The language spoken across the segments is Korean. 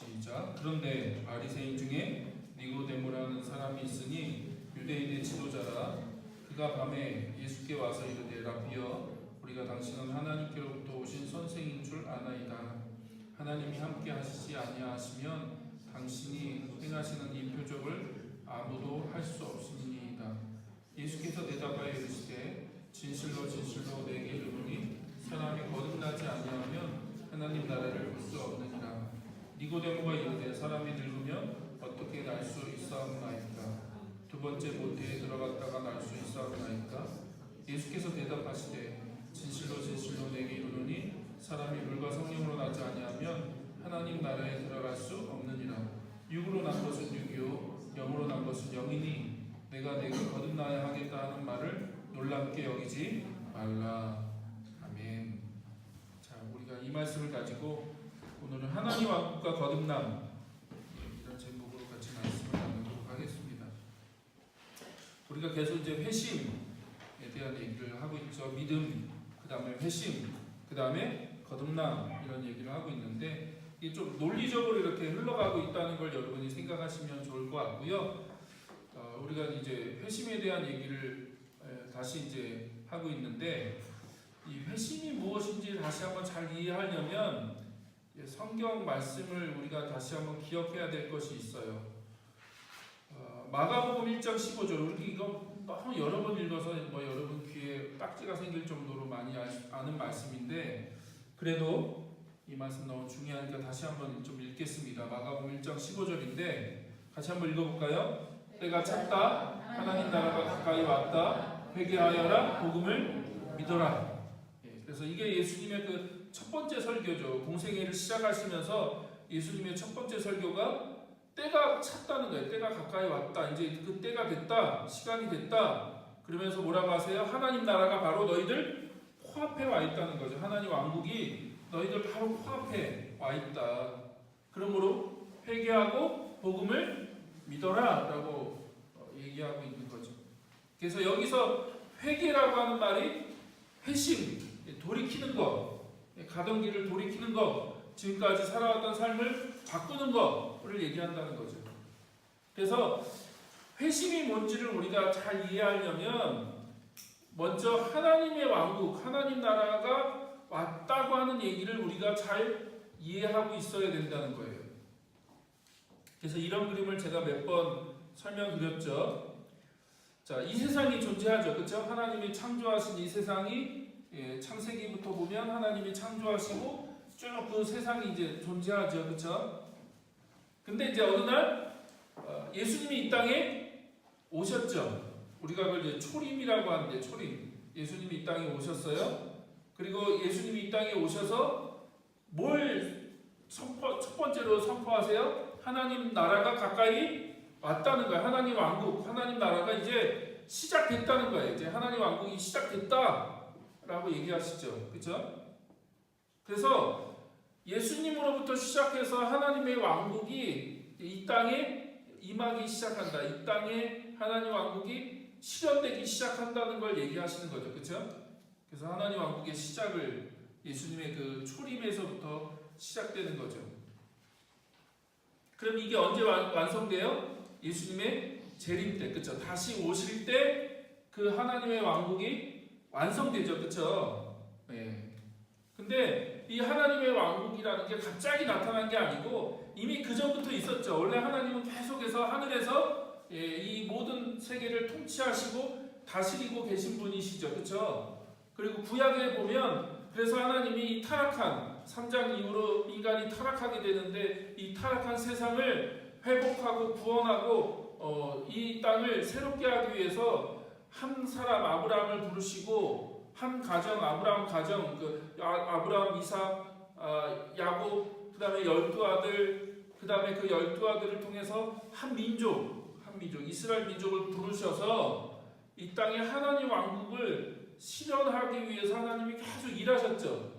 시작. 그런데 바리새인 중에 니고데모라는 사람이 있으니 유대인의 지도자라. 그가 밤에 예수께 와서 이르되 라비여, 우리가 당신은 하나님께로부터 오신 선생인 줄 아나이다. 하나님이 함께 하시지 아니하시면 당신이 행하시는 이 표적을 아무도 할 수 없으니이다. 예수께서 대답하여 이르시되 진실로 진실로 내게 이르노니 사람이 거듭나지 아니하면 하나님 나라를 볼 수 없느니라. 니고데모가 이르되 사람이 늙으면 어떻게 날 수 있사옵나이까? 두 번째 모태에 들어갔다가 날 수 있사옵나이까? 예수께서 대답하시되 진실로 진실로 내게 이르노니 사람이 물과 성령으로 나지 아니하면 하나님 나라에 들어갈 수 없느니라. 육으로 난 것은 육이요 영으로 난 것은 영이니 내가 내게 거듭나야 하겠다 하는 말을 놀랍게 여기지 말라. 아멘. 자, 우리가 이 말씀을 가지고 오늘은 하나님 왕국과 거듭남, 이런 제목으로 같이 말씀을 나누도록 하겠습니다. 우리가 계속 이제 회심에 대한 얘기를 하고 있죠. 믿음, 그 다음에 회심, 그 다음에 거듭남, 이런 얘기를 하고 있는데 이게 좀 논리적으로 이렇게 흘러가고 있다는 걸 여러분이 생각하시면 좋을 것 같고요. 우리가 이제 회심에 대한 얘기를 다시 이제 하고 있는데, 이 회심이 무엇인지 다시 한번 잘 이해하려면 성경 말씀을 우리가 다시 한번 기억해야 될 것이 있어요. 마가복음 1장 15절, 우리 이거 너무 여러 번 읽어서 여러분 귀에 딱지가 생길 정도로 많이 아는 말씀인데, 그래도 이 말씀 너무 중요하니까 다시 한번 좀 읽겠습니다. 마가복음 1장 15절인데 같이 한번 읽어볼까요? 때가 찼다, 하나님 나라가 가까이 왔다, 회개하여라, 복음을 믿어라. 그래서 이게 예수님의 그 첫 번째 설교죠. 공생애를 시작하시면서 예수님의 첫 번째 설교가 때가 찼다는 거예요. 때가 가까이 왔다. 이제 그 때가 됐다. 시간이 됐다. 그러면서 뭐라고 하세요? 하나님 나라가 바로 너희들 코앞에 와 있다는 거죠. 하나님 왕국이 너희들 바로 코앞에 와 있다. 그러므로 회개하고 복음을 믿어라 라고 얘기하고 있는 거죠. 그래서 여기서 회개라고 하는 말이 회심, 돌이키는 것, 가던 길을 돌이키는 것, 지금까지 살아왔던 삶을 바꾸는 것을 얘기한다는 거죠. 그래서 회심이 뭔지를 우리가 잘 이해하려면 먼저 하나님의 왕국, 하나님 나라가 왔다고 하는 얘기를 우리가 잘 이해하고 있어야 된다는 거예요. 그래서 이런 그림을 제가 몇 번 설명드렸죠. 자, 이 세상이 존재하죠. 그렇죠? 하나님이 창조하신 이 세상이, 창세기부터 보면 하나님이 창조하시고 쭉 그 세상이 이제 존재하죠. 그렇죠? 근데 이제 어느 날 예수님이 이 땅에 오셨죠. 우리가 그걸 이제 초림이라고 하는데, 초림. 예수님이 이 땅에 오셨어요. 그리고 예수님이 이 땅에 오셔서 뭘 첫 번째로 선포하세요? 하나님 나라가 가까이 왔다는 거예요. 하나님 왕국, 하나님 나라가 이제 시작됐다는 거예요. 이제 하나님 왕국이 시작됐다라고 얘기하시죠. 그렇죠? 그래서 예수님으로부터 시작해서 하나님의 왕국이 이 땅에 임하기 시작한다. 이 땅에 하나님 왕국이 실현되기 시작한다는 걸 얘기하시는 거죠. 그렇죠? 그래서 하나님 왕국의 시작을 예수님의 그 초림에서부터 시작되는 거죠. 그럼 이게 언제 완성돼요? 예수님의 재림 때, 그렇죠? 다시 오실 때 그 하나님의 왕국이 완성되죠, 그렇죠? 네. 근데 이 하나님의 왕국이라는 게 갑자기 나타난 게 아니고 이미 그 전부터 있었죠. 원래 하나님은 계속해서 하늘에서 이 모든 세계를 통치하시고 다스리고 계신 분이시죠, 그렇죠? 그리고 구약에 보면 그래서 하나님이 타락한 3장 이후로 인간이 타락하게 되는데 이 타락한 세상을 회복하고 구원하고 이 땅을 새롭게 하기 위해서 한 사람 아브라함을 부르시고 한 가정, 아브라함 가정, 아브라함, 이삭, 야곱, 그 다음에 12아들, 그 다음에 그 12아들을 통해서 한 민족, 이스라엘 민족을 부르셔서 이 땅에 하나님 왕국을 실현하기 위해서 하나님이 계속 일하셨죠.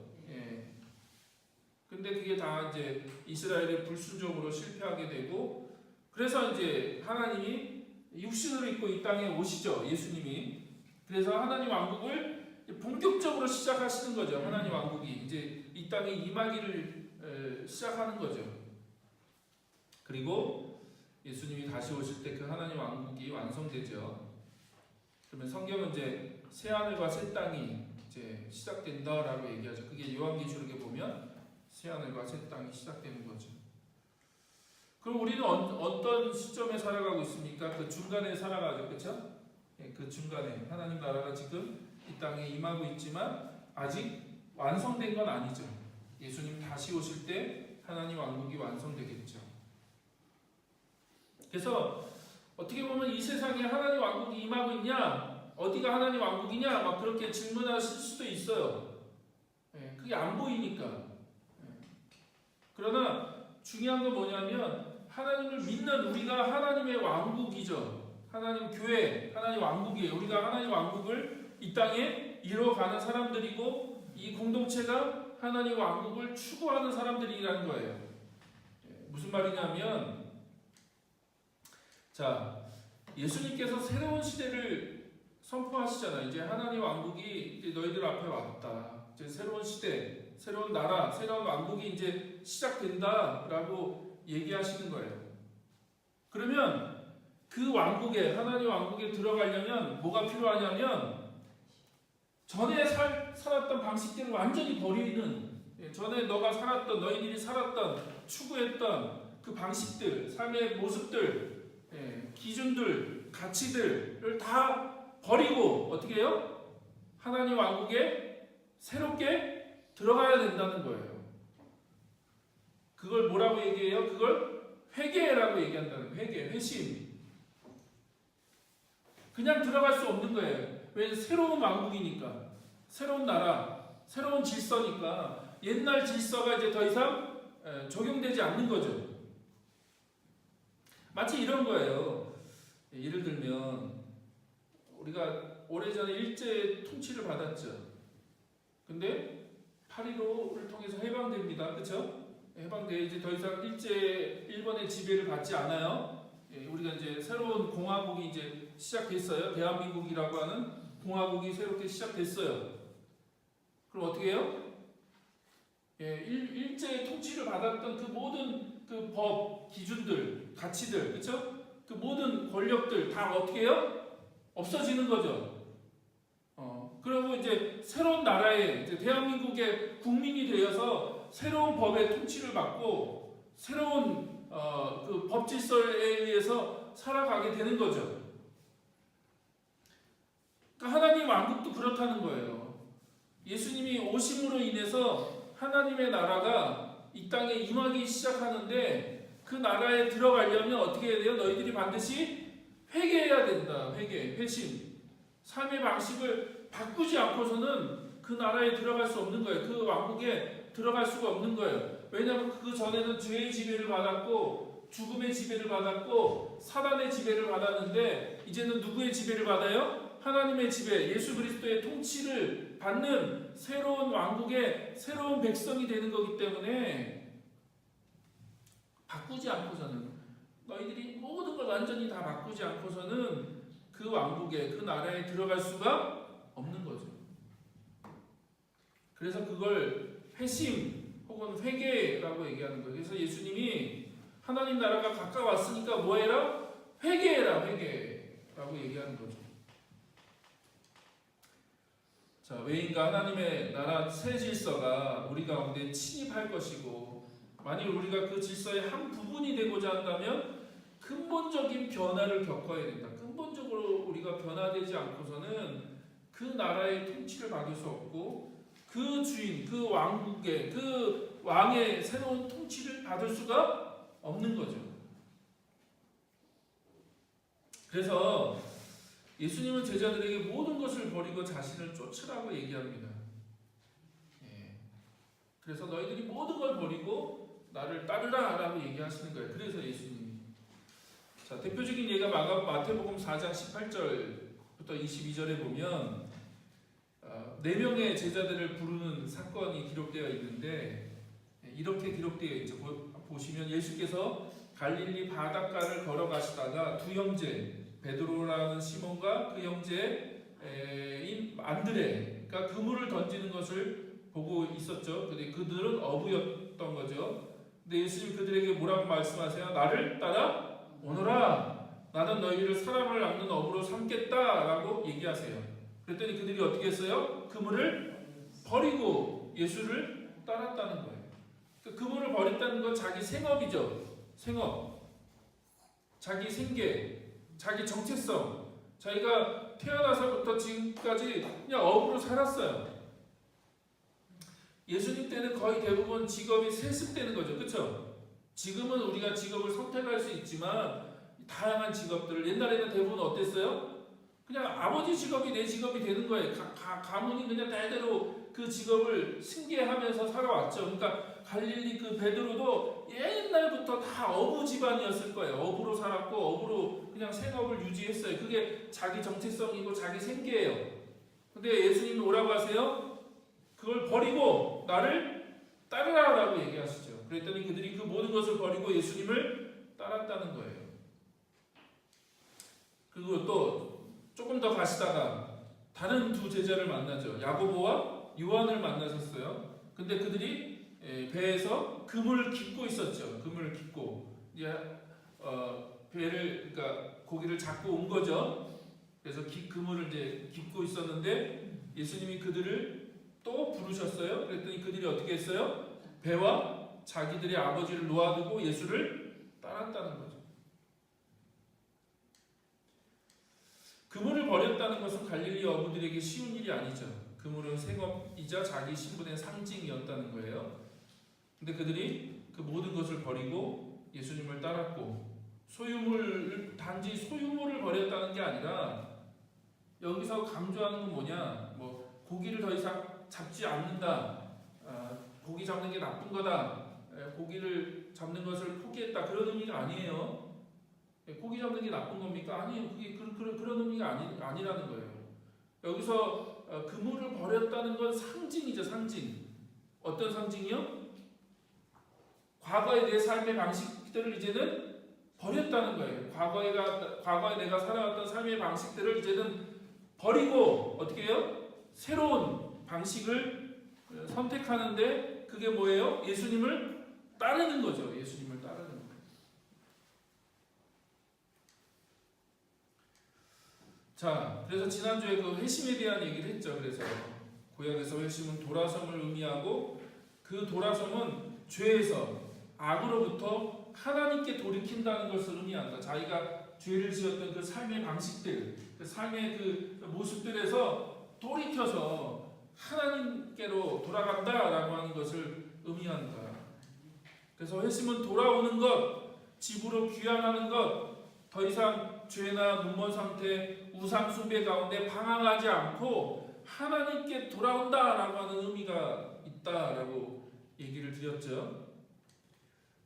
근데 그게 다 이제 이스라엘의 불순종으로 실패하게 되고, 그래서 이제 하나님이 육신으로 입고 이 땅에 오시죠. 예수님이. 그래서 하나님 왕국을 본격적으로 시작하시는 거죠. 하나님 왕국이 이제 이 땅에 임하기를 시작하는 거죠. 그리고 예수님이 다시 오실 때 그 하나님 왕국이 완성되죠. 그러면 성경은 이제 새 하늘과 새 땅이 이제 시작된다라고 얘기하죠. 그게 요한계시록에 보면 새 하늘과 새 땅이 시작되는 거죠. 그럼 우리는 어떤 시점에 살아가고 있습니까? 그 중간에 살아가죠, 그렇죠? 그 중간에 하나님 나라가 지금 이 땅에 임하고 있지만 아직 완성된 건 아니죠. 예수님 다시 오실 때 하나님 왕국이 완성되겠죠. 그래서 어떻게 보면 이 세상에 하나님 왕국이 임하고 있냐, 어디가 하나님 왕국이냐, 막 그렇게 질문하실 수도 있어요. 그게 안 보이니까. 그러나 중요한 건 뭐냐면 하나님을 믿는 우리가 하나님의 왕국이죠. 하나님 교회, 하나님 왕국이에요. 우리가 하나님 왕국을 이 땅에 이뤄가는 사람들이고 이 공동체가 하나님 왕국을 추구하는 사람들이라는 거예요. 무슨 말이냐면, 자, 예수님께서 새로운 시대를 선포하시잖아요. 이제 하나님 왕국이 이제 너희들 앞에 왔다. 이제 새로운 시대, 새로운 나라, 새로운 왕국이 이제 시작된다라고 얘기하시는 거예요. 그러면 그 왕국에, 하나님 왕국에 들어가려면 뭐가 필요하냐면 전에 살았던 방식들을 완전히 버리는, 전에 너가 살았던, 너희들이 살았던, 추구했던 그 방식들, 삶의 모습들, 기준들, 가치들을 다 버리고 어떻게 해요? 하나님 왕국에 새롭게 들어가야 된다는 거예요. 그걸 뭐라고 얘기해요? 그걸 회개라고 얘기한다는 거예요. 회개, 회심. 그냥 들어갈 수 없는 거예요. 왜? 새로운 왕국이니까, 새로운 나라, 새로운 질서니까 옛날 질서가 이제 더 이상 적용되지 않는 거죠. 마치 이런 거예요. 예를 들면 우리가 오래전에 일제 통치를 받았죠. 근데 8.15를 통해서 해방됩니다. 그렇죠? 해방돼 이제 더 이상 일본의 지배를 받지 않아요. 우리가 이제 새로운 공화국이 이제 시작됐어요. 대한민국이라고 하는 공화국이 새롭게 시작됐어요. 그럼 어떻게 해요? 일제 통치를 받았던 그 모든 그 법, 기준들, 가치들, 그렇죠? 그 모든 권력들 다 어떻게 해요? 없어지는 거죠. 그리고 이제 새로운 나라에 이제 대한민국의 국민이 되어서 새로운 법의 통치를 받고 새로운 그 법 질서에 의해서 살아가게 되는 거죠. 그러니까 하나님 왕국도 그렇다는 거예요. 예수님이 오심으로 인해서 하나님의 나라가 이 땅에 임하기 시작하는데 그 나라에 들어가려면 어떻게 해야 돼요? 너희들이 반드시 회개해야 된다. 회개, 회심. 삶의 방식을 바꾸지 않고서는 그 나라에 들어갈 수 없는 거예요. 그 왕국에 들어갈 수가 없는 거예요. 왜냐하면 그 전에는 죄의 지배를 받았고 죽음의 지배를 받았고 사단의 지배를 받았는데 이제는 누구의 지배를 받아요? 하나님의 지배, 예수 그리스도의 통치를 받는 새로운 왕국의 새로운 백성이 되는 거기 때문에 바꾸지 않고서는, 너희들이 모든 걸 완전히 다 바꾸지 않고서는 그 왕국에, 그 나라에 들어갈 수가 없는 거죠. 그래서 그걸 회심 혹은 회개라고 얘기하는 거예요. 그래서 예수님이 하나님 나라가 가까웠으니까 뭐 해라? 회개해라, 회개라고 얘기하는 거죠. 자, 왜인가? 하나님의 나라 새 질서가 우리 가운데 침입할 것이고, 만일 우리가 그 질서의 한 부분이 되고자 한다면 근본적인 변화를 겪어야 된다. 근본적으로 우리가 변화되지 않고서는 그 나라의 통치를 받을 수 없고 그 주인, 그 왕국의, 그 왕의 새로운 통치를 받을 수가 없는 거죠. 그래서 예수님은 제자들에게 모든 것을 버리고 자신을 쫓으라고 얘기합니다. 그래서 너희들이 모든 걸 버리고 나를 따르라 라고 얘기하시는 거예요. 그래서 예수님이, 자, 대표적인 예가 마태복음 4장 18절부터 22절에 보면 4명의 제자들을 부르는 사건이 기록되어 있는데, 이렇게 기록되어 있죠. 보시면 예수께서 갈릴리 바닷가를 걸어가시다가 두 형제 베드로라는 시몬과 그 형제인 안드레가 그물을 던지는 것을 보고 있었죠. 근데 그들은 어부였던 거죠. 근데 예수님 그들에게 뭐라고 말씀하세요? 나를 따라 오너라. 나는 너희를 사람을 낚는 어부로 삼겠다라고 얘기하세요. 그랬더니 그들이 어떻게 했어요? 그물을 버리고 예수를 따랐다는 거예요. 그물을 버렸다는 건 자기 생업이죠. 생업, 자기 생계, 자기 정체성. 자기가 태어나서부터 지금까지 그냥 어부로 살았어요. 예수님 때는 거의 대부분 직업이 세습되는 거죠. 그렇죠? 지금은 우리가 직업을 선택할 수 있지만 다양한 직업들을, 옛날에는 대부분 어땠어요? 그냥 아버지 직업이 내 직업이 되는 거예요. 가문이 그냥 대대로 그 직업을 승계하면서 살아왔죠. 그러니까 갈릴리 그 베드로도 옛날부터 다 어부 집안이었을 거예요. 어부로 살았고 어부로 그냥 생업을 유지했어요. 그게 자기 정체성이고 자기 생계예요. 근데 예수님이 뭐라고 하세요? 그걸 버리고 나를 따르라라고 얘기하시죠. 그랬더니 그들이 그 모든 것을 버리고 예수님을 따랐다는 거예요. 그리고 또 조금 더 가시다가 다른 두 제자를 만나죠. 야고보와 요한을 만나셨어요. 근데 그들이 배에서 그물을 깃고 있었죠. 그물을 깃고 이제 배를, 그러니까 고기를 잡고 온 거죠. 그래서 그물을 이제 깃고 있었는데 예수님이 그들을 또 부르셨어요. 그랬더니 그들이 어떻게 했어요? 배와 자기들의 아버지를 놓아두고 예수를 따랐다는 거죠. 그물을 버렸다는 것은 갈릴리 어부들에게 쉬운 일이 아니죠. 그물은 생업이자 자기 신분의 상징이었다는 거예요. 근데 그들이 그 모든 것을 버리고 예수님을 따랐고, 단지 소유물을 버렸다는 게 아니라 여기서 강조하는 건 뭐냐? 뭐 고기를 더 이상 잡지 않는다. 고기 잡는 게 나쁜 거다. 고기를 잡는 것을 포기했다. 그런 의미가 아니에요. 고기 잡는 게 나쁜 겁니까? 아니에요. 그게 그런 의미가 아니라는 거예요. 여기서 그물을 버렸다는 건 상징이죠. 상징. 어떤 상징이요? 과거의 내 삶의 방식들을 이제는 버렸다는 거예요. 과거에 내가 살아왔던 삶의 방식들을 이제는 버리고 어떻게 해요? 새로운 방식을 선택하는데 그게 뭐예요? 예수님을 따르는 거죠. 예수님을 따르는 거예요. 자, 그래서 지난주에 그 회심에 대한 얘기를 했죠. 그래서 구약에서 회심은 돌아섬을 의미하고, 그 돌아섬은 죄에서, 악으로부터 하나님께 돌이킨다는 것을 의미한다. 자기가 죄를 지었던 그 삶의 방식들, 그 삶의 그 모습들에서 돌이켜서 하나님께로 돌아간다라고 하는 것을 의미한다. 그래서 회심은 돌아오는 것, 집으로 귀환하는 것, 더 이상 죄나 눈먼 상태, 우상 숭배 가운데 방황하지 않고 하나님께 돌아온다라고 하는 의미가 있다라고 얘기를 드렸죠.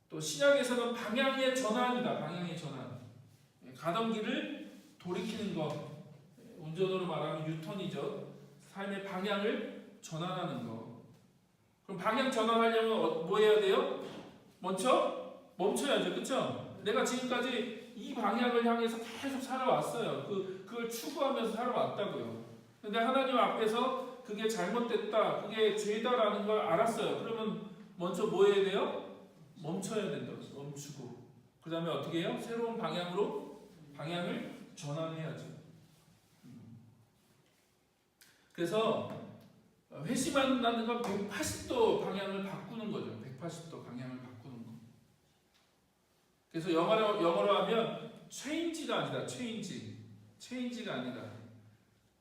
또 신약에서는 방향의 전환이다. 방향의 전환. 가던 길을 돌이키는 것. 운전으로 말하면 유턴이죠. 삶의 방향을 전환하는 것. 그럼 방향 전환하려면 뭐 해야 돼요? 먼저 멈춰야죠. 그렇죠? 내가 지금까지 이 방향을 향해서 계속 살아왔어요. 그걸 추구하면서 살아왔다고요. 근데 하나님 앞에서 그게 잘못됐다, 그게 죄다라는 걸 알았어요. 그러면 먼저 뭐 해야 돼요? 멈춰야 된다. 멈추고 그 다음에 어떻게 해요? 새로운 방향으로 방향을 전환해야죠. 그래서 회심한다는 건 180도 방향을 바꾸는 거죠. 180도 방향을 바꾸는 거. 그래서 영어로 하면 change가 아니다. change가 아니다.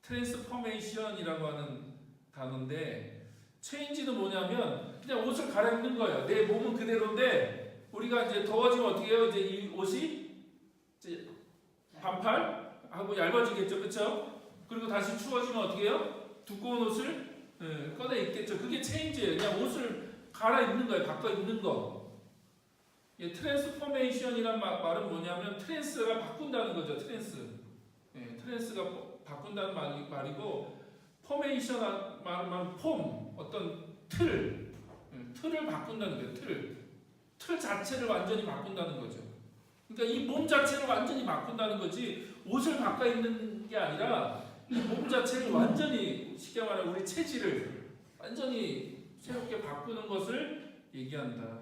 transformation이라고 하는 단어인데, change는 뭐냐면 그냥 옷을 갈아입는 거예요. 내 몸은 그대로인데 우리가 이제 더워지면 어떻게 해요? 이제 이 옷이 이제 반팔하고 얇아지겠죠, 그렇죠? 그리고 다시 추워지면 어떻게 해요? 두꺼운 옷을 꺼내 입겠죠. 그게 체인지예요. 그냥 옷을 갈아입는 거예요. 바꿔 입는 거. 트랜스포메이션이란 말은 뭐냐면 트랜스가 바꾼다는 거죠. 트랜스가 바꾼다는 말이고, 포메이션 말은 폼, 어떤 틀을 바꾼다는 거예요. 틀 자체를 완전히 바꾼다는 거죠. 그러니까 이 몸 자체를 완전히 바꾼다는 거지, 옷을 바꿔 입는 게 아니라 이 몸 자체를 완전히, 쉽게 말하면 우리 체질을 완전히 새롭게 바꾸는 것을 얘기한다.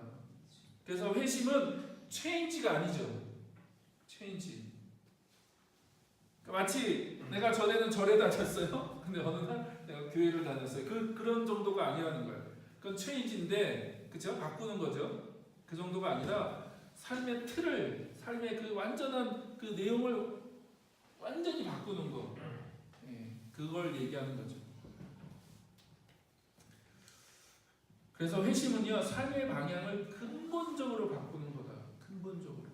그래서 회심은 체인지가 아니죠. 체인지. 마치 내가 전에는 절에 다녔어요. 근데 어느 날 내가 교회를 다녔어요. 그런 정도가 아니라는 거예요. 그건 체인지인데, 그쵸? 바꾸는 거죠. 그 정도가 아니라 삶의 틀을, 삶의 그 완전한 그 내용을 완전히 바꾸는 거. 예, 그걸 얘기하는 거죠. 그래서 회심은요, 삶의 방향을 근본적으로 바꾸는 거다. 근본적으로.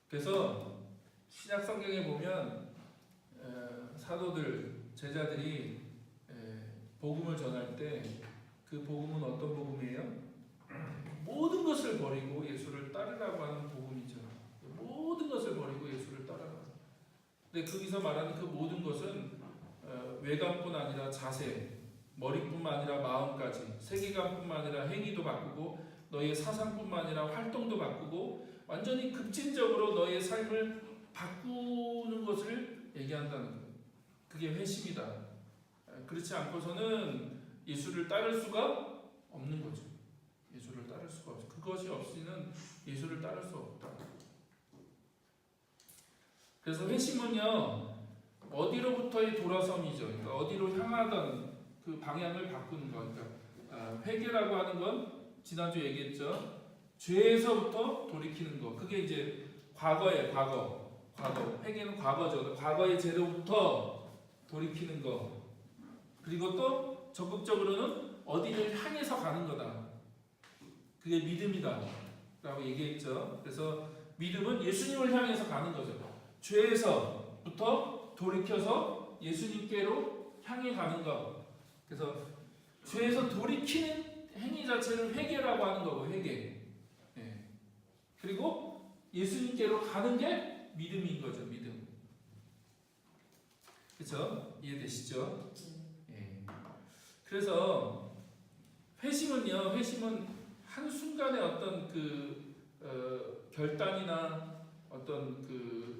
그래서 신약 성경에 보면 사도들, 제자들이 복음을 전할 때 그 복음은 어떤 복음이에요? 모든 것을 버리고 예수를 따르라고 하는 복음이죠. 모든 것을 버리고 예수를 따르라. 근데 거기서 말하는 그 모든 것은 외관뿐 아니라 자세, 머리뿐만 아니라 마음까지, 세계관뿐만 아니라 행위도 바꾸고 너의 사상뿐만 아니라 활동도 바꾸고 완전히 급진적으로 너의 삶을 바꾸는 것을 얘기한다는 거예요. 그게 회심이다. 그렇지 않고서는 예수를 따를 수가 없는 거죠. 예수를 따를 수가 없어. 그것이 없이는 예수를 따를 수 없다. 그래서 회심은요, 어디로부터의 돌아섬이죠. 그러니까 어디로 향하던 그 방향을 바꾸는 거. 그러니까 회개라고 하는 건 지난주 얘기했죠. 죄에서부터 돌이키는 거. 그게 이제 과거예요. 과거. 회개는 과거죠. 과거의 죄로부터 돌이키는 거. 그리고 또 적극적으로는 어디를 향해서 가는 거다. 그게 믿음이다 라고 얘기했죠. 그래서 믿음은 예수님을 향해서 가는 거죠. 죄에서부터 돌이켜서 예수님께로 향해 가는 거. 그래서 죄에서 돌이키는 행위 자체를 회개라고 하는 거고, 회개. 예. 그리고 예수님께로 가는 게 믿음인 거죠. 믿음. 그렇죠? 이해되시죠? 예. 그래서 회심은 한순간의 어떤 결단이나 어떤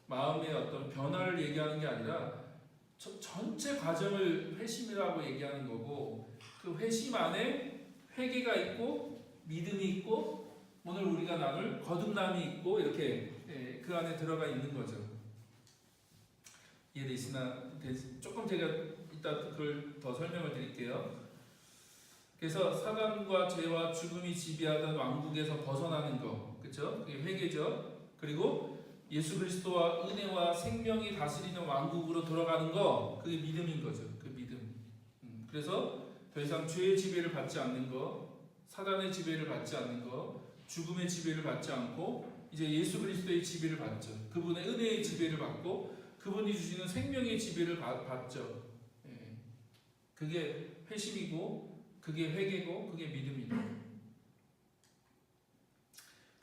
마음의 어떤 변화를 얘기하는 게 아니라 전체 과정을 회심이라고 얘기하는 거고, 그 회심 안에 회개가 있고 믿음이 있고 오늘 우리가 나눌 거듭남이 있고 이렇게 그 안에 들어가 있는 거죠. 이해되시나? 조금 제가 이따 그걸 더 설명을 드릴게요. 그래서 사단과 죄와 죽음이 지배하던 왕국에서 벗어나는 거, 그렇죠? 그게 회개죠. 그리고 예수 그리스도와 은혜와 생명이 다스리는 왕국으로 돌아가는 거, 그게 믿음인 거죠. 그 믿음. 그래서 더 이상 죄의 지배를 받지 않는 거, 사단의 지배를 받지 않는 거, 죽음의 지배를 받지 않고 이제 예수 그리스도의 지배를 받죠. 그분의 은혜의 지배를 받고 그분이 주시는 생명의 지배를 받죠. 예. 그게 회심이고, 그게 회개고, 그게 믿음이다.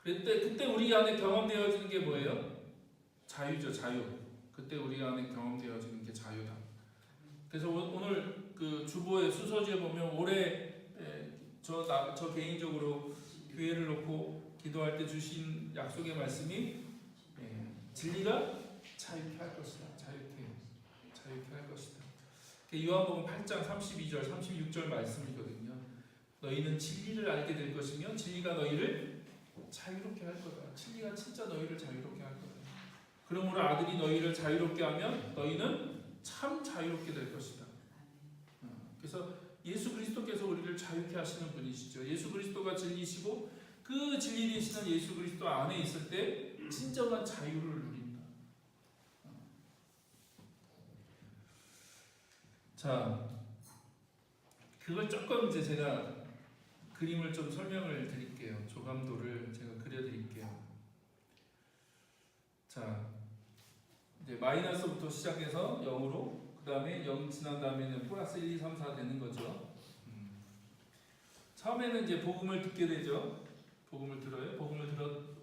그때 우리 안에 경험되어지는 게 뭐예요? 자유죠, 자유. 그때 우리 안에 경험되어지는 게 자유다. 그래서 오늘 그 주보의 수서지에 보면 올해 저 개인적으로 교회를 놓고 기도할 때 주신 약속의 말씀이 진리가 자유케 할 것이다. 자유케 할 것이다. 요한복음 8장 32절, 36절 말씀이거든요. 너희는 진리를 알게 될 것이며 진리가 너희를 자유롭게 할 거다. 진리가 진짜 너희를 자유롭게 할 거다. 그러므로 아들이 너희를 자유롭게 하면 너희는 참 자유롭게 될 것이다. 그래서 예수 그리스도께서 우리를 자유케 하시는 분이시죠. 예수 그리스도가 진리시고 그 진리 되시는 예수 그리스도 안에 있을 때 진정한 자유를 누린다. 자, 그걸 조금 이제 제가 그림을 좀 설명을 드릴게요. 조감도를 제가 그려드릴게요. 자, 이제 마이너스부터 시작해서 0으로, 그 다음에 0 지난 다음에는 플러스 1, 2, 3, 4 되는 거죠. 처음에는 이제 복음을 듣게 되죠. 복음을 들어요.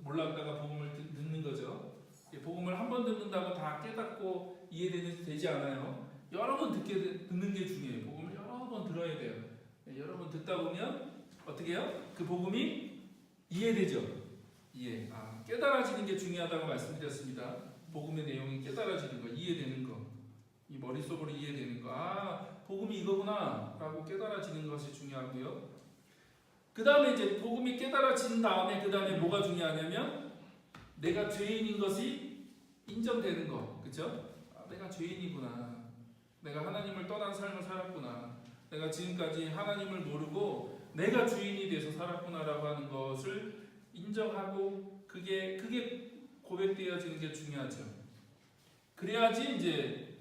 몰랐다가 복음을 듣는 거죠. 복음을 한 번 듣는다고 다 깨닫고 이해되지 않아요. 여러 번 듣는 게 중요해요. 복음을 여러 번 들어야 돼요. 여러 번 듣다 보면 어떻게 해요? 그 복음이 이해되죠. 깨달아지는 게 중요하다고 말씀드렸습니다. 복음의 내용이 깨달아지는 거, 이해되는 거, 이 머릿속으로 이해되는 거, 복음이 이거구나 라고 깨달아지는 것이 중요하고요. 그 다음에 이제 복음이 깨달아진 다음에 그 다음에 뭐가 중요하냐면 내가 죄인인 것이 인정되는 거, 그렇죠? 아, 내가 죄인이구나. 내가 하나님을 떠난 삶을 살았구나. 내가 지금까지 하나님을 모르고 내가 주인이 돼서 살았구나라고 하는 것을 인정하고 그게 고백되어지는 게 중요하죠. 그래야지 이제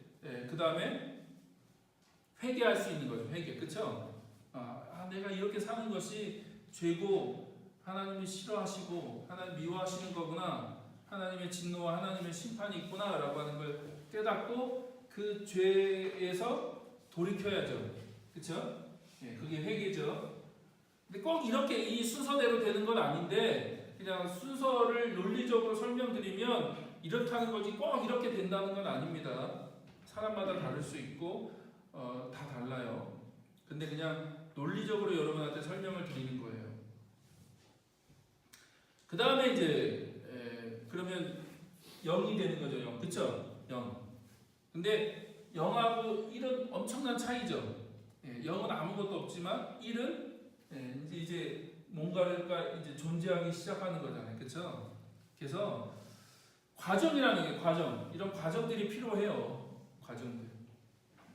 그 다음에 회개할 수 있는 거죠. 회개, 그렇죠? 내가 이렇게 사는 것이 죄고 하나님이 싫어하시고 하나님 미워하시는 거구나. 하나님의 진노와 하나님의 심판이 있구나라고 하는 걸 깨닫고 그 죄에서 돌이켜야죠. 그렇죠? 그게 회개죠. 근데 꼭 이렇게 이 순서대로 되는 건 아닌데 그냥 순서를 논리적으로 설명드리면 이렇다는 거지 꼭 이렇게 된다는 건 아닙니다. 사람마다 다를 수 있고 다 달라요. 근데 그냥 논리적으로 여러분한테 설명을 드리는 거예요. 그 다음에 이제 그러면 0이 되는 거죠. 0, 그쵸? 0. 근데 0하고 1은 엄청난 차이죠. 0은 아무것도 없지만 1은 이제 뭔가가 이제 존재하기 시작하는 거잖아요. 그쵸? 그래서 과정이라는 게 이런 과정들이 필요해요. 과정들.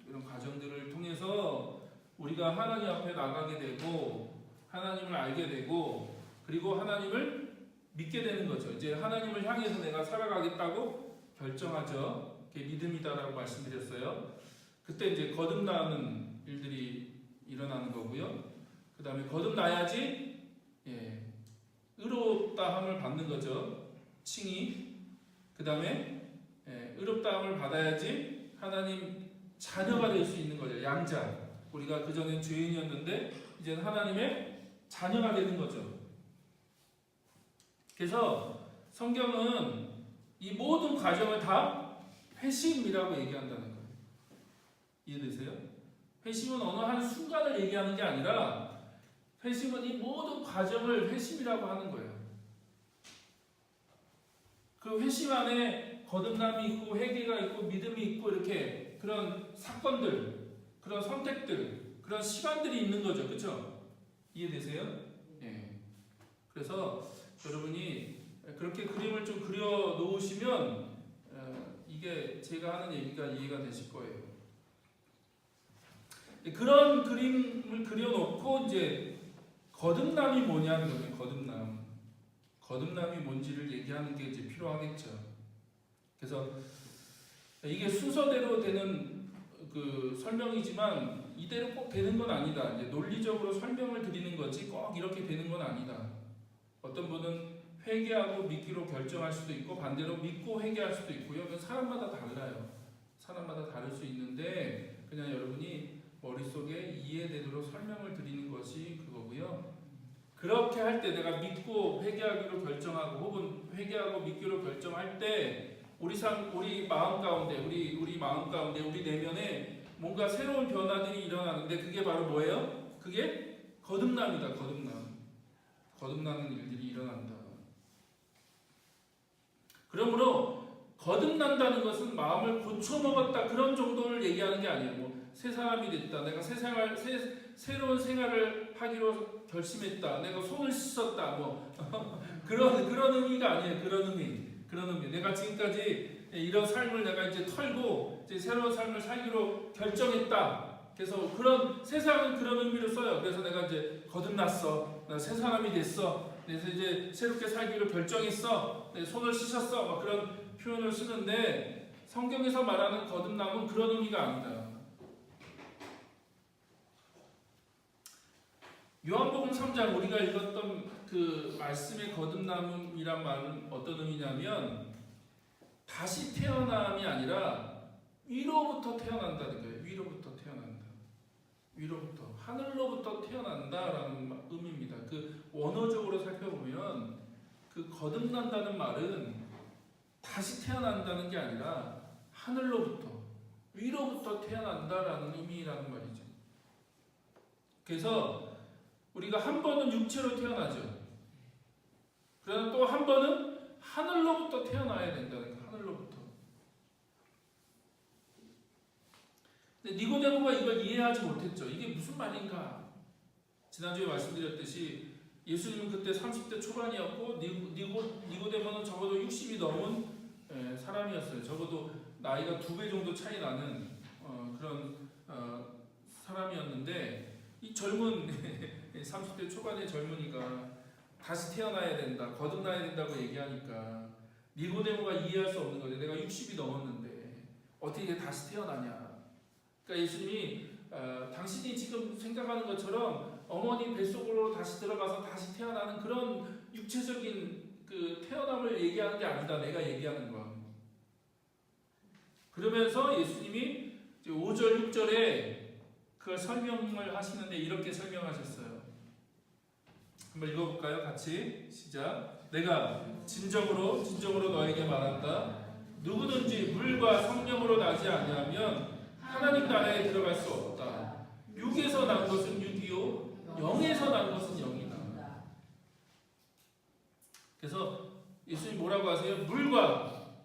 이런 과정들을 통해서 우리가 하나님 앞에 나가게 되고 하나님을 알게 되고 그리고 하나님을 믿게 되는 거죠. 이제 하나님을 향해서 내가 살아가겠다고 결정하죠. 그게 믿음이다라고 말씀드렸어요. 그때 이제 거듭나는 일들이 일어나는 거고요. 그 다음에 거듭나야지 의롭다함을 받는 거죠. 칭의. 그 다음에 의롭다함을 받아야지 하나님 자녀가 될 수 있는 거죠. 양자. 우리가 그전엔 죄인이었는데 이제는 하나님의 자녀가 되는 거죠. 그래서 성경은 이 모든 과정을 다 회심이라고 얘기한다는 거예요. 이해되세요? 회심은 어느 한 순간을 얘기하는 게 아니라 회심은 이 모든 과정을 회심이라고 하는 거예요. 그 회심 안에 거듭남이 있고 회개가 있고 믿음이 있고 이렇게 그런 사건들, 그런 선택들, 그런 시간들이 있는 거죠. 그렇죠? 이해되세요? 그래서 여러분이 그렇게 그림을 좀 그려 놓으시면 이게 제가 하는 얘기가 이해가 되실 거예요. 그런 그림을 그려놓고 이제 거듭남이 뭐냐는 거예요. 거듭남이 뭔지를 얘기하는 게 이제 필요하겠죠. 그래서 이게 순서대로 되는 그 설명이지만 이대로 꼭 되는 건 아니다. 이제 논리적으로 설명을 드리는 거지 꼭 이렇게 되는 건 아니다. 어떤 분은 회개하고 믿기로 결정할 수도 있고 반대로 믿고 회개할 수도 있고요. 그건 사람마다 달라요. 사람마다 다를 수 있는데 그냥 여러분이 머릿속에 이해되도록 설명을 드리는 것이 그거고요. 그렇게 할 때 내가 믿고 회개하기로 결정하고 혹은 회개하고 믿기로 결정할 때 우리 마음 가운데 우리 마음 가운데 우리 내면에 뭔가 새로운 변화들이 일어나는데 그게 바로 뭐예요? 그게 거듭남이다. 거듭나는 일들이 일어난다. 그러므로 거듭난다는 것은 마음을 고쳐먹었다 그런 정도를 얘기하는 게 아니에요. 뭐 새 사람이 됐다. 내가 새로운 생활을 하기로 결심했다. 내가 손을 씻었다. 뭐 그런 의미가 아니에요. 그런 의미. 내가 지금까지 이런 삶을 내가 이제 털고 이제 새로운 삶을 살기로 결정했다. 그래서 세상은 그런 의미로 써요. 그래서 내가 이제 거듭났어. 나 새 사람이 됐어. 그래서 이제 새롭게 살기로 결정했어. 손을 씻었어. 막 그런 표현을 쓰는데 성경에서 말하는 거듭남은 그런 의미가 아니다. 요한복음 3장 우리가 읽었던 그 말씀의 거듭남이란 말은 어떤 의미냐면 다시 태어남이 아니라 위로부터 태어난다는 거예요. 위로부터 태어난다. 위로부터 하늘로부터 태어난다라는 의미입니다. 그 원어적으로 살펴보면 그 거듭난다는 말은 다시 태어난다는 게 아니라 하늘로부터 위로부터 태어난다라는 의미라는 말이죠. 그래서 우리가 한 번은 육체로 태어나죠. 그러나 또 한 번은 하늘로부터 태어나야 된다는 거예요. 하늘로부터. 근데 니고데모가 이걸 이해하지 못했죠. 이게 무슨 말인가? 지난주에 말씀드렸듯이 예수님은 그때 30대 초반이었고 니고데모는 적어도 60이 넘은 사람이었어요. 적어도 나이가 2배 정도 차이 나는 그런 사람이었는데 이 젊은 30대 초반의 젊은이가 다시 태어나야 된다, 거듭나야 된다고 얘기하니까 니고데모가 이해할 수 없는 거죠. 내가 60이 넘었는데 어떻게 다시 태어나냐. 그러니까 예수님이 당신이 지금 생각하는 것처럼 어머니 뱃속으로 다시 들어가서 다시 태어나는 그런 육체적인 그 태어남을 얘기하는 게 아니다. 내가 얘기하는 거야. 그러면서 예수님이 5절, 6절에 그걸 설명을 하시는데 이렇게 설명하셨어요. 한번 읽어볼까요? 같이 시작. 내가 진정으로 너에게 말한다. 누구든지 물과 성령으로 나지 아니하면 하나님 나라에 들어갈 수 없다. 육에서 난 것은 육이요 영에서 난 것은 영이다. 그래서 예수님 뭐라고 하세요? 물과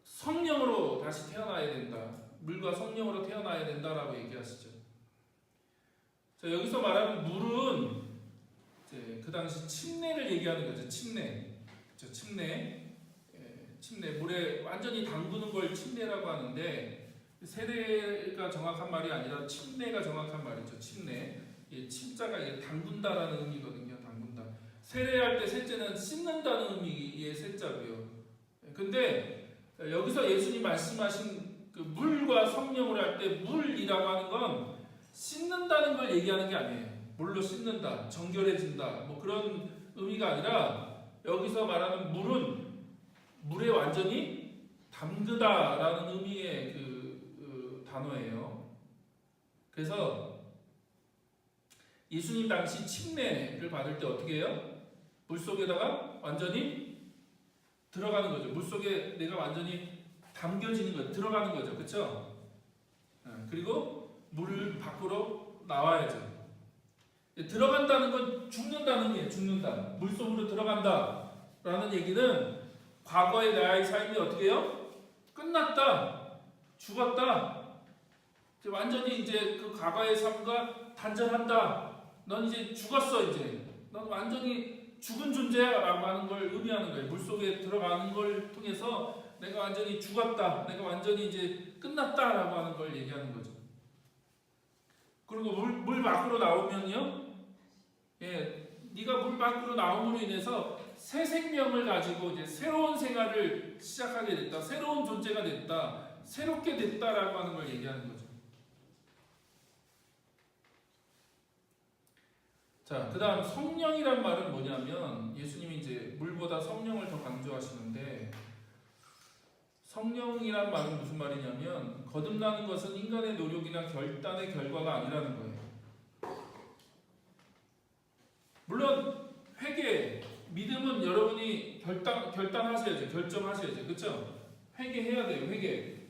성령으로 다시 태어나야 된다. 물과 성령으로 태어나야 된다라고 얘기하시죠. 자, 여기서 말하는 물은 이제 그 당시 침례를 얘기하는 거죠. 침례. 그렇죠? 침례. 물에 완전히 담그는 걸 침례라고 하는데 세례가 정확한 말이 아니라 침례가 정확한 말이죠. 침례. 침자가 담근다라는 의미거든요. 담근다. 세례할 때 셋째는 씻는다는 의미의 셋자고요. 근데 여기서 예수님 말씀하신 그 물과 성령을 할 때 물이라고 하는 건 씻는다는 걸 얘기하는 게 아니에요. 물로 씻는다, 정결해진다, 뭐 그런 의미가 아니라 여기서 말하는 물은 물에 완전히 담그다라는 의미의 그 단어예요. 그래서 예수님 당시 침례를 받을 때 어떻게 해요? 물 속에다가 완전히 들어가는 거죠. 물 속에 내가 완전히 담겨지는 거죠. 들어가는 거죠. 그렇죠? 그리고 물 밖으로 나와야죠. 들어간다는 건 죽는다는 의미예요. 죽는다. 물 속으로 들어간다라는 얘기는 과거의 나의 삶이 어떻게 해요? 끝났다. 죽었다. 완전히 이제 그 과거의 삶과 단절한다. 넌 이제 죽었어. 이제 넌 완전히 죽은 존재야라고 하는 걸 의미하는 거예요. 물 속에 들어가는 걸 통해서 내가 완전히 죽었다. 내가 완전히 이제 끝났다라고 하는 걸 얘기하는 거죠. 그리고 물 밖으로 나오면요, 네가 물 밖으로 나옴으로 인해서 새 생명을 가지고 이제 새로운 생활을 시작하게 됐다. 새로운 존재가 됐다. 새롭게 됐다라고 하는 걸 얘기하는 거죠. 자, 그 다음 성령이란 말은 뭐냐면 예수님이 이제 물보다 성령을 더 강조하시는데 성령이란 말은 무슨 말이냐면 거듭나는 것은 인간의 노력이나 결단의 결과가 아니라는 거예요. 물론 회개, 믿음은 여러분이 결단하셔야죠. 결정하셔야죠. 그렇죠? 회개해야 돼요.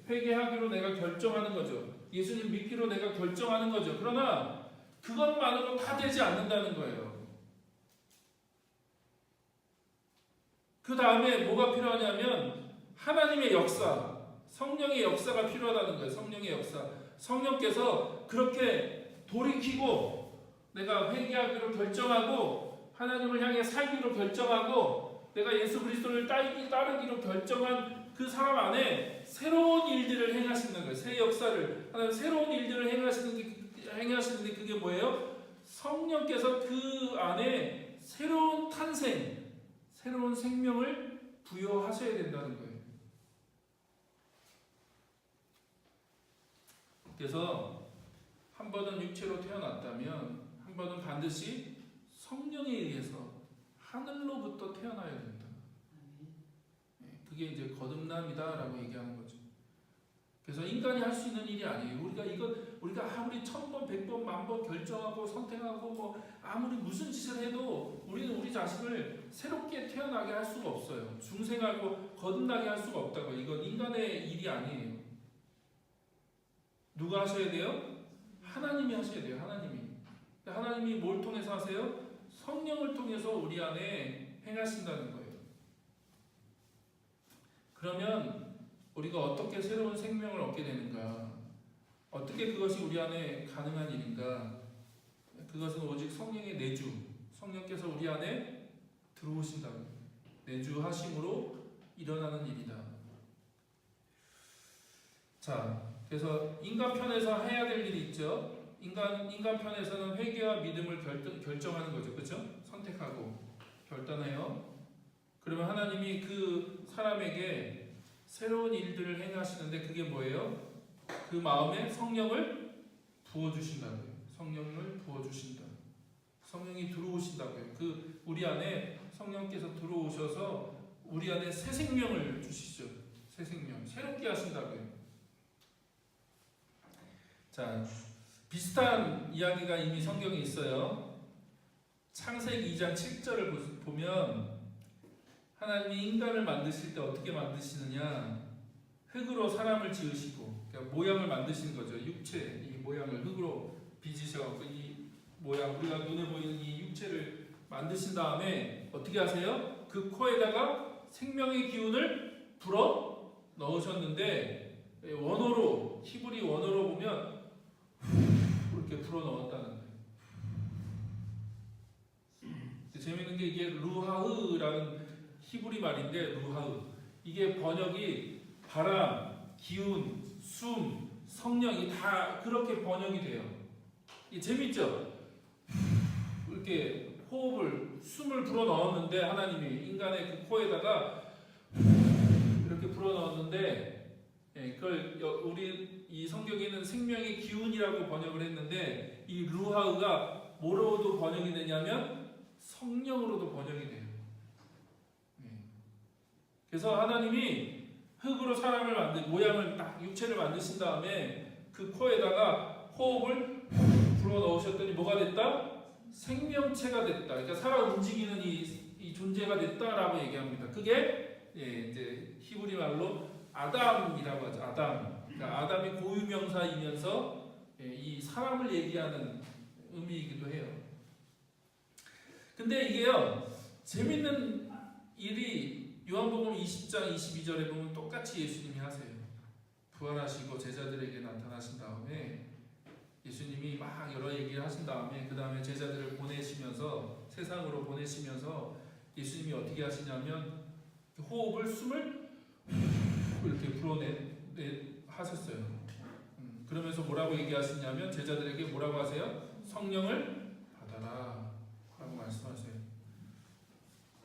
회개하기로 내가 결정하는 거죠. 예수님 믿기로 내가 결정하는 거죠. 그러나 그것만으로 다 되지 않는다는 거예요. 그 다음에 뭐가 필요하냐면 하나님의 역사, 성령의 역사가 필요하다는 거예요. 성령의 역사. 성령께서 그렇게 돌이키고 내가 회개하기로 결정하고 하나님을 향해 살기로 결정하고 내가 예수 그리스도를 따르기로 결정한 그 사람 안에 새로운 일들을 행하시는 거예요. 새 역사를 하나님 새로운 일들을 행하시는데 그게 뭐예요? 성령께서 그 안에 새로운 탄생, 새로운 생명을 부여하셔야 된다는 거예요. 그래서 한 번은 육체로 태어났다면 한 번은 반드시 성령에 의해서 하늘로부터 태어나야 된다. 그게 이제 거듭남이다라고 얘기하는 거죠. 그래서 인간이 할 수 있는 일이 아니에요. 우리가 아무리 1000번, 100번, 10,000번 결정하고 선택하고 뭐 아무리 무슨 짓을 해도 우리는 우리 자신을 새롭게 태어나게 할 수가 없어요. 중생하고 거듭나게 할 수가 없다고. 이건 인간의 일이 아니에요. 누가 하셔야 돼요? 하나님이 하셔야 돼요. 하나님이 뭘 통해서 하세요? 성령을 통해서 우리 안에 행하신다는 거예요. 그러면 우리가 어떻게 새로운 생명을 얻게 되는가? 어떻게 그것이 우리 안에 가능한 일인가? 그것은 오직 성령의 내주, 성령께서 우리 안에 들어오신다고 내주하심으로 일어나는 일이다. 자, 그래서 인간 편에서 해야 될 일이 있죠. 인간 편에서는 회개와 믿음을 결정하는 거죠. 그렇죠? 선택하고 결단해요. 그러면 하나님이 그 사람에게 새로운 일들을 행하시는데 그게 뭐예요? 그 마음에 성령을 부어주신다고요. 성령을 부어주신다. 성령이 들어오신다고요. 그 우리 안에 성령께서 들어오셔서 우리 안에 새 생명을 주시죠. 새 생명, 새롭게 하신다고요. 자, 비슷한 이야기가 이미 성경에 있어요. 창세기 2장 7절을 보면 하나님이 인간을 만드실 때 어떻게 만드시느냐? 흙으로 사람을 지으시고, 그러니까 모양을 만드시는 거죠. 육체, 이 모양을 흙으로 빚으셔서 이 모양, 우리가 눈에 보이는 이 육체를 만드신 다음에 어떻게 하세요? 그 코에다가 생명의 기운을 불어 넣으셨는데, 원어로, 히브리 원어로 보면 이렇게 불어 넣었다는 거예요. 재밌는 게 이게 루하흐라는 히브리 말인데, 루하흐, 이게 번역이 바람, 기운, 숨, 성령이 다 그렇게 번역이 돼요. 이게 재밌죠? 이렇게 호흡을, 숨을 불어 넣었는데 하나님이 인간의 그 코에다가 이렇게 불어 넣었는데, 그걸 우리 이 성경에는 생명의 기운이라고 번역을 했는데, 이 루하흐가 뭐로도 번역이 되냐면 성령으로도 번역이 돼요. 그래서 하나님이 흙으로 사람을 모양을 딱 육체를 만드신 다음에 그 코에다가 호흡을 불어 넣으셨더니 뭐가 됐다? 생명체가 됐다. 그러니까 살아 움직이는 이 존재가 됐다라고 얘기합니다. 그게 이제 히브리 말로 아담이라고 하죠. 아담. 그러니까 아담이 고유명사이면서 이 사람을 얘기하는 의미이기도 해요. 근데 이게요, 재밌는 일이 요한복음 20장 22절에 보면 똑같이 예수님이 하세요. 부활하시고 제자들에게 나타나신 다음에 예수님이 막 여러 얘기를 하신 다음에 그 다음에 제자들을 보내시면서 세상으로 보내시면서 예수님이 어떻게 하시냐면 호흡을 숨을 이렇게 하셨어요. 그러면서 뭐라고 얘기하시냐면 제자들에게 뭐라고 하세요? 성령을 받아라 라고 말씀하세요.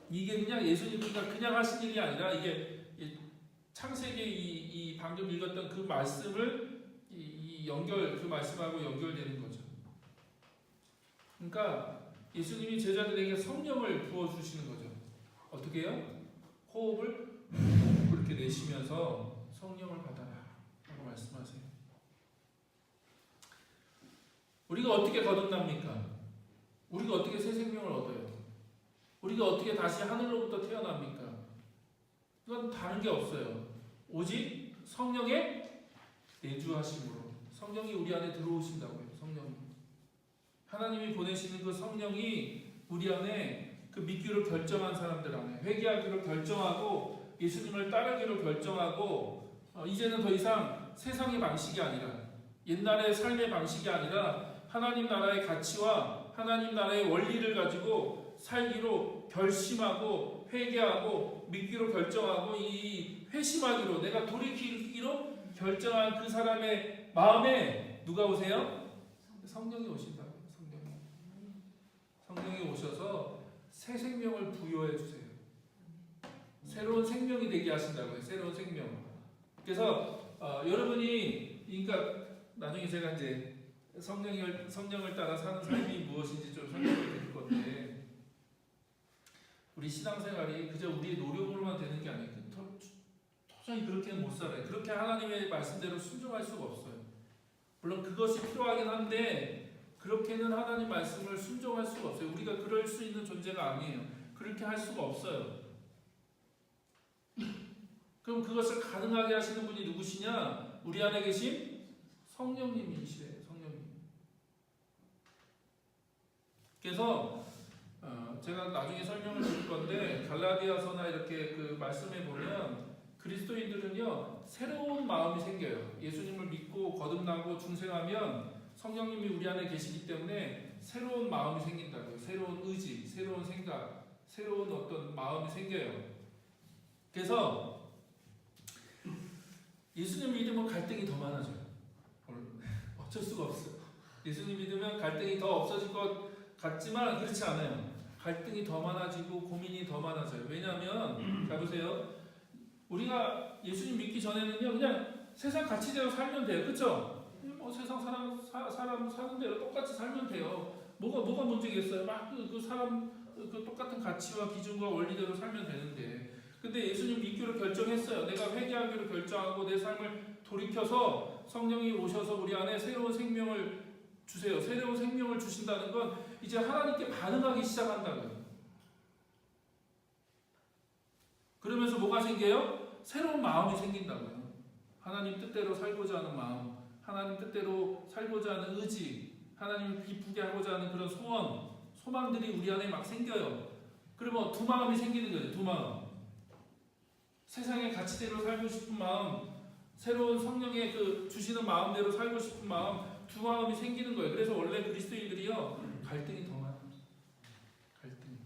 이게 그냥 예수님이가 그냥 하신 일이 아니라 이게 창세기 이 방금 읽었던 그 말씀을 그 말씀하고 연결되는 거죠. 그러니까 예수님이 제자들에게 성령을 부어주시는 거죠. 어떻게 해요? 호흡을 그렇게 내쉬면서 성령을 받아라 라고 말씀하세요. 우리가 어떻게 거듭납니까? 우리가 어떻게 새 생명을 얻어요? 우리가 어떻게 다시 하늘로부터 태어납니까? 이건 다른 게 없어요. 오직 성령의 내주하심으로. 성령이 우리 안에 들어오신다고요. 성령이. 하나님이 보내시는 그 성령이 우리 안에 그 믿기로 결정한 사람들 안에 회개하기로 결정하고 예수님을 따르기로 결정하고 이제는 더 이상 세상의 방식이 아니라 옛날의 삶의 방식이 아니라 하나님 나라의 가치와 하나님 나라의 원리를 가지고 살기로 결심하고 회개하고 믿기로 결정하고 이 회심하기로 내가 돌이키기로 결정한 그 사람의 마음에 누가 오세요? 성령이 오신다고요. 성령이 오셔서 새 생명을 부여해 주세요. 새로운 생명이 되게 하신다고요. 새로운 생명. 그래서 여러분이 그러니까 나중에 제가 이제 성령을 따라 사는 삶이 무엇인지 좀 설명을 드릴 건데, 우리 신앙생활이 그저 우리의 노력으로만 되는 게 아니에요. 도저히 그렇게는 못 살아요. 그렇게 하나님의 말씀대로 순종할 수가 없어요. 물론 그것이 필요하긴 한데 그렇게는 하나님 말씀을 순종할 수가 없어요. 우리가 그럴 수 있는 존재가 아니에요. 그렇게 할 수가 없어요. 그럼 그것을 가능하게 하시는 분이 누구시냐? 우리 안에 계신 성령님이시래요. 성령님. 그래서 제가 나중에 설명을 드릴 건데 갈라디아서나 이렇게 그 말씀에 보면 그리스도인들은요 새로운 마음이 생겨요. 예수님을 믿고 거듭나고 중생하면 성령님이 우리 안에 계시기 때문에 새로운 마음이 생긴다고요. 새로운 의지, 새로운 생각, 새로운 어떤 마음이 생겨요. 그래서 예수님 믿으면 갈등이 더 많아져요. 어쩔 수가 없어요. 예수님 믿으면 갈등이 더 없어질 것 같지만 그렇지 않아요. 갈등이 더 많아지고 고민이 더 많아져요. 왜냐하면 자 보세요. 우리가 예수님 믿기 전에는요 그냥 세상 가치대로 살면 돼요. 그렇죠? 뭐 세상 사람 사는 대로 똑같이 살면 돼요. 뭐가 문제겠어요? 막 그 사람 그 똑같은 가치와 기준과 원리대로 살면 되는데. 근데 예수님 믿기로 결정했어요. 내가 회개하기로 결정하고 내 삶을 돌이켜서 성령이 오셔서 우리 안에 새로운 생명을 주세요. 새로운 생명을 주신다는 건 이제 하나님께 반응하기 시작한다고요. 그러면서 뭐가 생겨요? 새로운 마음이 생긴다고요. 하나님 뜻대로 살고자 하는 마음, 하나님 뜻대로 살고자 하는 의지, 하나님을 기쁘게 하고자 하는 그런 소원, 소망들이 우리 안에 막 생겨요. 그러면 두 마음이 생기는 거예요. 두 마음. 세상의 가치대로 살고 싶은 마음, 새로운 성령의 그 주시는 마음대로 살고 싶은 마음, 두 마음이 생기는 거예요. 그래서 원래 그리스도인들이요 갈등이 더 많아요. 갈등.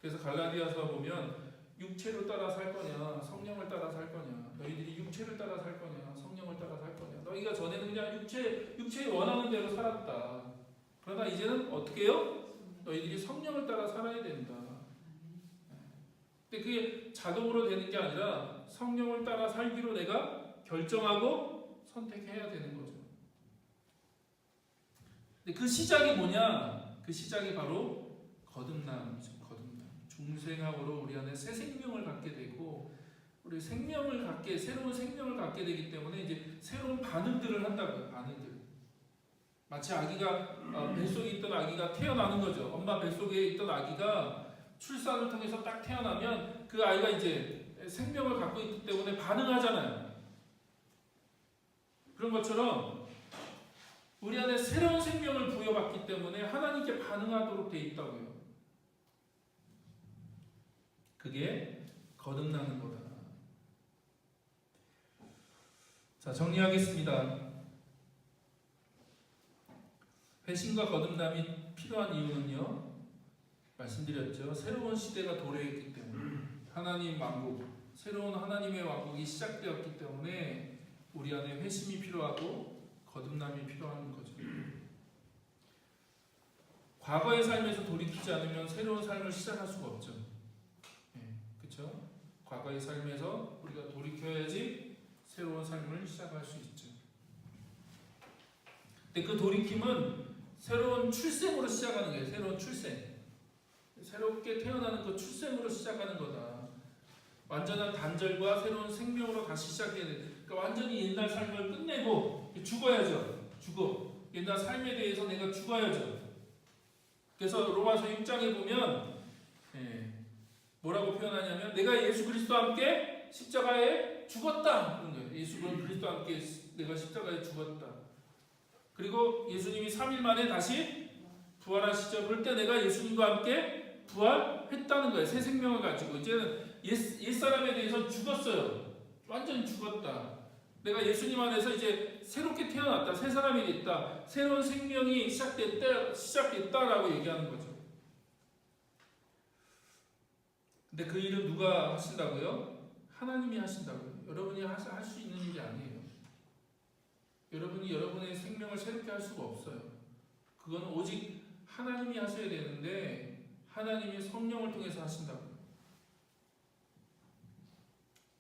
그래서 갈라디아서 보면 육체로 따라 살 거냐, 성령을 따라 살 거냐, 너희들이 육체를 따라 살 거냐, 성령을 따라 살 거냐. 너희가 전에는 그냥 육체에 원하는 대로 살았다. 그러나 이제는 어떻게 해요? 너희들이 성령을 따라 살아야 된다. 근데 그게 자동으로 되는 게 아니라 성령을 따라 살기로 내가 결정하고 선택해야 되는 거죠. 근데 그 시작이 뭐냐? 그 시작이 바로 거듭남이죠. 거듭남. 중생함으로 우리 안에 새 생명을 갖게 되고 우리 생명을 갖게 새로운 생명을 갖게 되기 때문에 이제 새로운 반응들을 한다고요. 반응들. 마치 아기가 뱃속에 있던 아기가 태어나는 거죠. 엄마 뱃속에 있던 아기가 출산을 통해서 딱 태어나면 그 아이가 이제 생명을 갖고 있기 때문에 반응하잖아요. 그런 것처럼 우리 안에 새로운 생명을 부여받기 때문에 하나님께 반응하도록 돼 있다고요. 그게 거듭나는 거다. 자, 정리하겠습니다. 회심과 거듭남이 필요한 이유는요. 말씀드렸죠. 새로운 시대가 도래했기 때문에 하나님 왕국, 새로운 하나님의 왕국이 시작되었기 때문에 우리 안에 회심이 필요하고 거듭남이 필요한 거죠. 과거의 삶에서 돌이키지 않으면 새로운 삶을 시작할 수가 없죠. 그렇죠? 과거의 삶에서 우리가 돌이켜야지 새로운 삶을 시작할 수 있죠. 근데 그 돌이킴은 새로운 출생으로 시작하는 거예요. 새로운 출생. 새롭게 태어나는 그 출생으로 시작하는 거다. 완전한 단절과 새로운 생명으로 다시 시작해야 돼. 그러니까 완전히 옛날 삶을 끝내고 죽어야죠. 죽어. 옛날 삶에 대해서 내가 죽어야죠. 그래서 로마서 6장에 보면 뭐라고 표현하냐면 내가 예수 그리스도와 함께 십자가에 죽었다. 그런 거예요. 예수 그리스도와 함께 내가 십자가에 죽었다. 그리고 예수님이 3일 만에 다시 부활하시죠. 그럴 때 내가 예수님과 함께 부활했다는 거예요. 새 생명을 가지고 이제는 옛사람에 대해서 죽었어요. 완전히 죽었다. 내가 예수님 안에서 이제 새롭게 태어났다. 새 사람이 됐다. 새로운 생명이 시작됐다라고 얘기하는 거죠. 근데 그 일은 누가 하신다고요? 하나님이 하신다고요. 여러분이 할 수 있는 일이 아니에요. 여러분이 여러분의 생명을 새롭게 할 수가 없어요. 그건 오직 하나님이 하셔야 되는데 하나님이 성령을 통해서 하신다고요.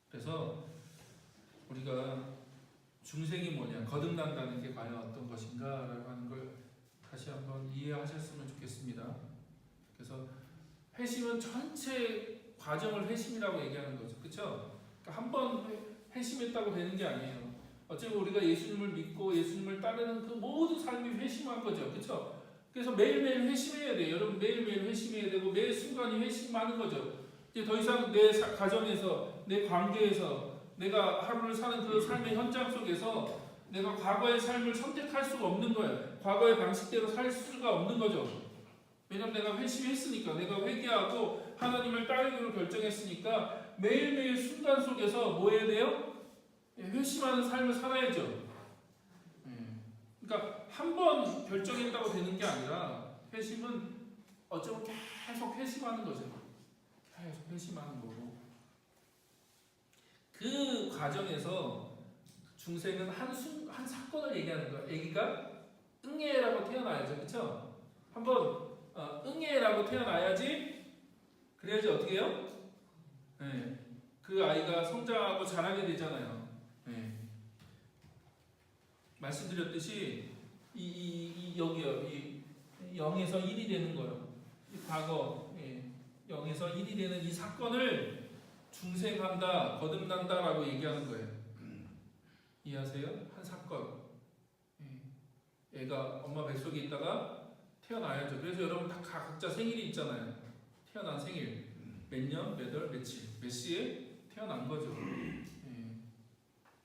그래서 우리가 중생이 뭐냐, 거듭난다는 게 과연 어떤 것인가 라고 하는 걸 다시 한번 이해하셨으면 좋겠습니다. 그래서 회심은 전체 과정을 회심이라고 얘기하는 거죠. 그렇죠? 그러니까 한 번 회심했다고 되는 게 아니에요. 어차피 우리가 예수님을 믿고 예수님을 따르는 그 모든 삶이 회심한 거죠. 그렇죠? 그래서 매일매일 회심해야 돼요. 여러분 매일매일 회심해야 되고 매 순간이 회심하는 거죠. 이제 더 이상 내 가정에서, 내 관계에서, 내가 하루를 사는 그 삶의 현장 속에서 내가 과거의 삶을 선택할 수가 없는 거예요. 과거의 방식대로 살 수가 없는 거죠. 왜냐하면 내가 회심했으니까, 내가 회개하고 하나님을 따르기로 결정했으니까 매일매일 순간 속에서 뭐 해야 돼요? 회심하는 삶을 살아야죠. 그러니까 한 번 결정했다고 되는 게 아니라 회심은 어쩌면 계속 회심하는 거죠. 계속 회심하는 거고 그 과정에서 중생은 한 사건을 얘기하는 거야. 애기가 응애라고 태어나야죠. 그렇죠? 한번 응애라고 태어나야지 그래야지 어떻게 해요? 네. 그 아이가 성장하고 자라게 되잖아요. 네. 말씀드렸듯이 여기요. 이 0에서 1이 되는 거예요. 이 과거 0에서 1이 되는 이 사건을 중생한다, 거듭난다라고 얘기하는 거예요. 이해하세요? 한 사건. 애가 엄마 뱃속에 있다가 태어나야죠. 그래서 여러분 다 각자 생일이 있잖아요. 태어난 생일. 몇 년, 몇 월, 며칠, 몇 시에 태어난 거죠.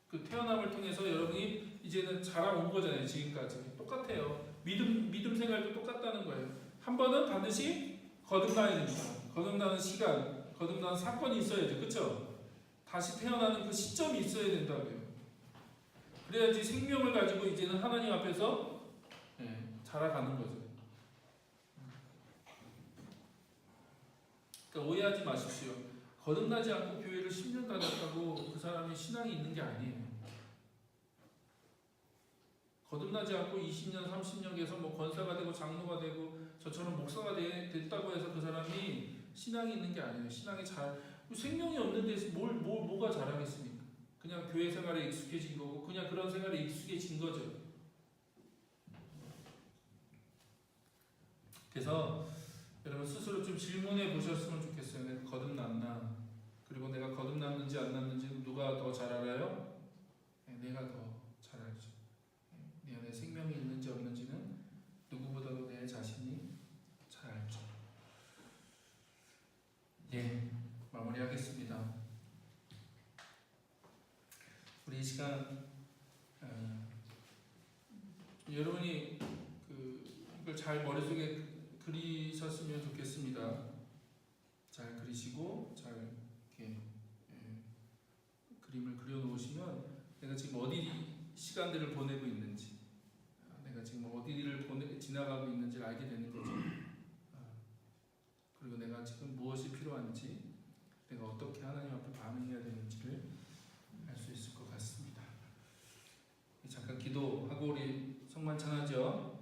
그 태어남을 통해서 여러분이 이제는 자라온 거잖아요. 지금까지. 똑같아요. 믿음 생활도 똑같다는 거예요. 한 번은 반드시 거듭나야 됩니다. 거듭나는 시간, 거듭나는 사건이 있어야죠. 그렇죠? 다시 태어나는 그 시점이 있어야 된다고요. 그래야지 생명을 가지고 이제는 하나님 앞에서 자라가는 거죠. 그러니까 오해하지 마십시오. 거듭나지 않고 교회를 10년 다녔다고 그 사람이 신앙이 있는 게 아니에요. 거듭나지 않고 20년, 30년 계속 뭐 권사가 되고 장로가 되고 저처럼 목사가 됐다고 해서 그 사람이 신앙이 있는 게 아니에요. 신앙이 생명이 없는 데서 뭐가 자라겠습니까? 그냥 교회 생활에 익숙해진 거고 그냥 그런 생활에 익숙해진 거죠. 그래서 여러분 스스로 좀 질문해 보셨으면 좋겠어요. 내가 거듭났나? 그리고 내가 거듭났는지 안 났는지는 누가 더 잘 알아요? 내가 더 잘 알죠. 내 안에 생명이 있는지 없는지는 누구보다도 내 자신이 잘 알죠. 마무리하겠습니다. 우리 이 시간 여러분이 이걸 잘 머릿속에 그리셨으면 좋겠습니다. 잘 그리시고 잘 이렇게 그림을 그려놓으시면 내가 지금 어디 시간들을 보내고 있는지, 내가 지금 어디를 지나가고 있는지를 알게 되는 거죠. 그리고 내가 지금 무엇이 필요한지, 내가 어떻게 하나님 앞에 반응해야 되는지를 알 수 있을 것 같습니다. 잠깐 기도하고 우리 성만 찬하죠.